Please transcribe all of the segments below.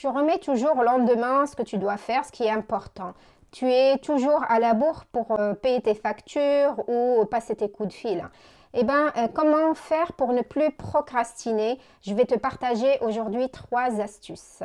tu remets toujours au lendemain ce que tu dois faire, ce qui est important. Tu es toujours à la bourre pour payer tes factures ou passer tes coups de fil. Eh bien, comment faire pour ne plus procrastiner? Je vais te partager aujourd'hui 3 astuces.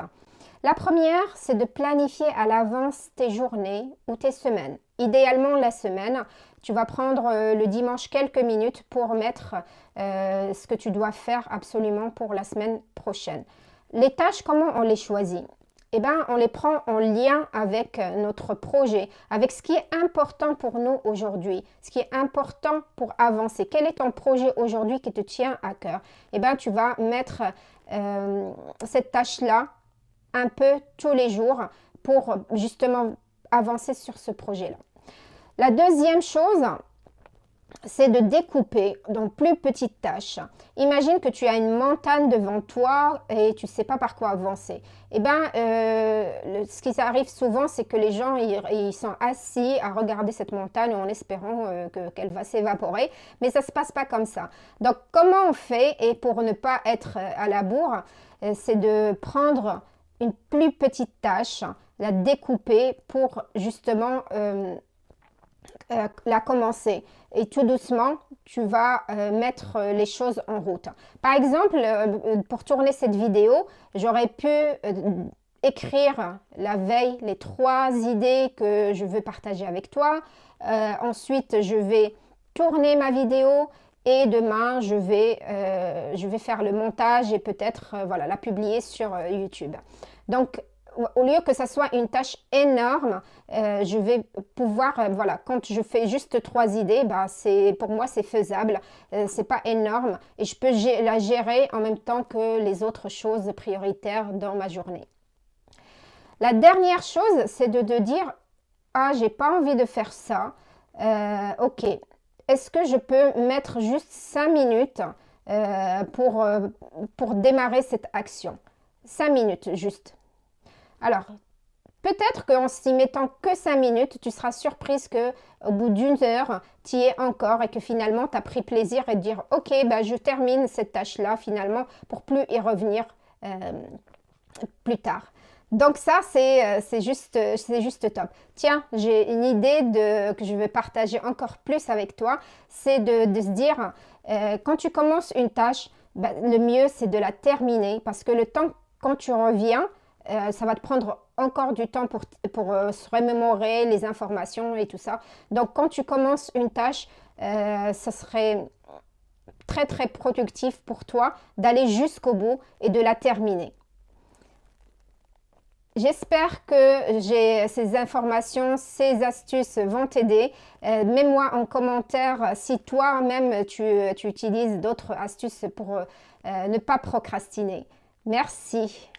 La première, c'est de planifier à l'avance tes journées ou tes semaines. Idéalement, la semaine, tu vas prendre le dimanche quelques minutes pour mettre ce que tu dois faire absolument pour la semaine prochaine. Les tâches, comment on les choisit? Eh bien, on les prend en lien avec notre projet, avec ce qui est important pour nous aujourd'hui, ce qui est important pour avancer. Quel est ton projet aujourd'hui qui te tient à cœur? Eh bien, tu vas mettre cette tâche-là un peu tous les jours pour justement avancer sur ce projet-là. La deuxième chose, c'est de découper dans plus petites tâches. Imagine que tu as une montagne devant toi et tu ne sais pas par quoi avancer. Eh bien, ce qui arrive souvent, c'est que les gens ils sont assis à regarder cette montagne en espérant qu'elle va s'évaporer, mais ça ne se passe pas comme ça. Donc, comment on fait? Et pour ne pas être à la bourre, c'est de prendre une plus petite tâche, la découper pour justement la commencer. Et tout doucement, tu vas mettre les choses en route. Par exemple, pour tourner cette vidéo, j'aurais pu écrire la veille les 3 idées que je veux partager avec toi. Ensuite, je vais tourner ma vidéo et demain, je vais faire le montage et peut-être voilà, la publier sur YouTube. Donc, au lieu que ça soit une tâche énorme, je vais pouvoir, voilà, quand je fais juste 3 idées, bah, pour moi c'est faisable, c'est pas énorme et je peux la gérer en même temps que les autres choses prioritaires dans ma journée. La dernière chose, c'est de dire, ah, j'ai pas envie de faire ça, ok, est-ce que je peux mettre juste 5 minutes pour démarrer cette action? 5 minutes juste. Alors, peut-être qu'en s'y mettant que 5 minutes, tu seras surprise qu'au bout d'une heure, tu y es encore et que finalement, tu as pris plaisir et de dire « Ok, bah, je termine cette tâche-là finalement pour plus y revenir plus tard. » Donc ça, c'est juste top. Tiens, j'ai une idée que je vais partager encore plus avec toi. C'est de se dire, quand tu commences une tâche, bah, le mieux, c'est de la terminer parce que le temps, quand tu reviens, ça va te prendre encore du temps pour se remémorer les informations et tout ça. Donc, quand tu commences une tâche, ça serait très, très productif pour toi d'aller jusqu'au bout et de la terminer. J'espère que ces informations, ces astuces vont t'aider. Mets-moi en commentaire si toi-même tu utilises d'autres astuces pour ne pas procrastiner. Merci.